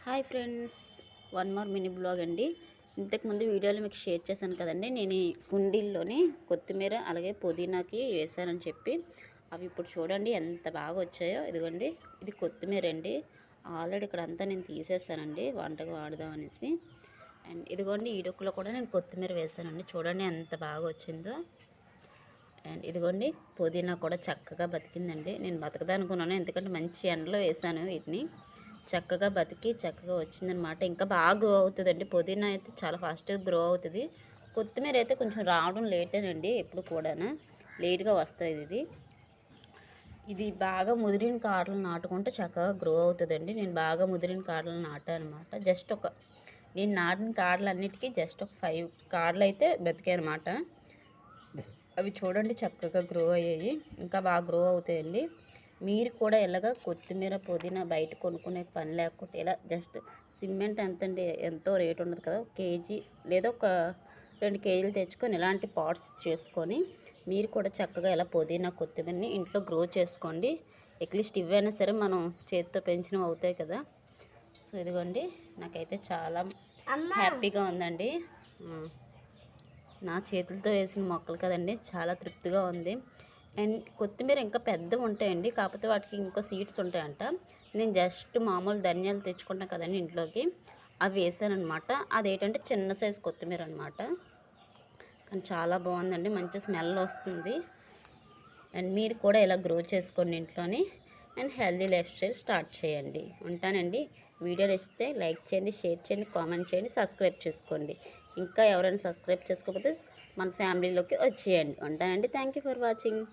Hi friends, one more mini blog అండి. ఇంతకుముందు వీడియోలో మీకు షేర్ చేశాను కదండి, నేను ఈ కుండీల్లోని కొత్తిమీర అలాగే పుదీనాకి వేసానని చెప్పి. అవి ఇప్పుడు చూడండి ఎంత బాగా వచ్చాయో. ఇదిగోండి, ఇది కొత్తిమీర అండి. ఆల్రెడీ ఇక్కడ అంతా నేను తీసేసానండి వంటకు వాడదాం అనేసి. అండ్ ఇదిగోండి, ఈడొక్కలో కూడా నేను కొత్తిమీర వేసానండి. చూడండి ఎంత బాగా వచ్చిందో. అండ్ ఇదిగోండి, పుదీనా కూడా చక్కగా బతికిందండి. నేను బతకదా అనుకున్నాను, ఎందుకంటే మంచి ఎండలో వేసాను వీటిని. చక్కగా బతికి చక్కగా వచ్చిందనమాట. ఇంకా బాగా గ్రో అవుతుందండి. పుదీనా అయితే చాలా ఫాస్ట్గా గ్రో అవుతుంది. కొత్తిమీర అయితే కొంచెం రావడం లేటేనండి, ఎప్పుడు కూడా లేట్గా వస్తుంది. ఇది బాగా ముదిరిన కాడలు నాటుకుంటే చక్కగా గ్రో అవుతుందండి. నేను బాగా ముదిరిన కాడలు నాటాను అనమాట. నేను నాటిన కాడలు అన్నిటికీ జస్ట్ ఒక 5 కాడలు అయితే బతికాయి అనమాట. అవి చూడండి చక్కగా గ్రో అయ్యాయి, ఇంకా బాగా గ్రో అవుతాయండి. మీరు కూడా ఇలాగ కొత్తిమీర పుదీనా బయట కొనుక్కునే పని లేకుండా ఇలా జస్ట్ సిమెంట్ ఎంతో రేట్ ఉండదు కదా, 1 కేజీ లేదా ఒక 2 కేజీలు తెచ్చుకొని ఇలాంటి పాట్స్ చేసుకొని మీరు కూడా చక్కగా ఇలా పుదీనా కొత్తిమీరని ఇంట్లో గ్రో చేసుకోండి. అట్లీస్ట్ ఇవైనా సరే మనం చేతితో పెంచినవి అవుతాయి కదా. సో ఇదిగోండి, నాకైతే చాలా హ్యాపీగా ఉందండి. నా చేతులతో వేసిన మొక్కలు కదండి, చాలా తృప్తిగా ఉంది. అండ్ కొత్తిమీర ఇంకా పెద్దవి ఉంటాయండి, కాకపోతే వాటికి ఇంకో సీడ్స్ ఉంటాయంట. నేను జస్ట్ మామూలు ధనియాలు తెచ్చుకుంటాను కదండి ఇంట్లోకి, అవి వేసానమాట. అదేంటంటే చిన్న సైజు కొత్తిమీర అనమాట. కానీ చాలా బాగుందండి, మంచి స్మెల్ వస్తుంది. అండ్ మీరు కూడా ఇలా గ్రో చేసుకోండి ఇంట్లోని. And healthy life style start చేయండి. ఉంటానండి. వీడియో నచ్చితే లైక్ చేయండి, షేర్ చేయండి, కామెంట్ చేయండి, సబ్స్క్రైబ్ చేసుకోండి. ఇంకా ఎవరైనా సబ్స్క్రైబ్ చేసుకోకపోతే మన ఫ్యామిలీలోకి వచ్చేయండి. ఉంటానండి. Thank you for watching.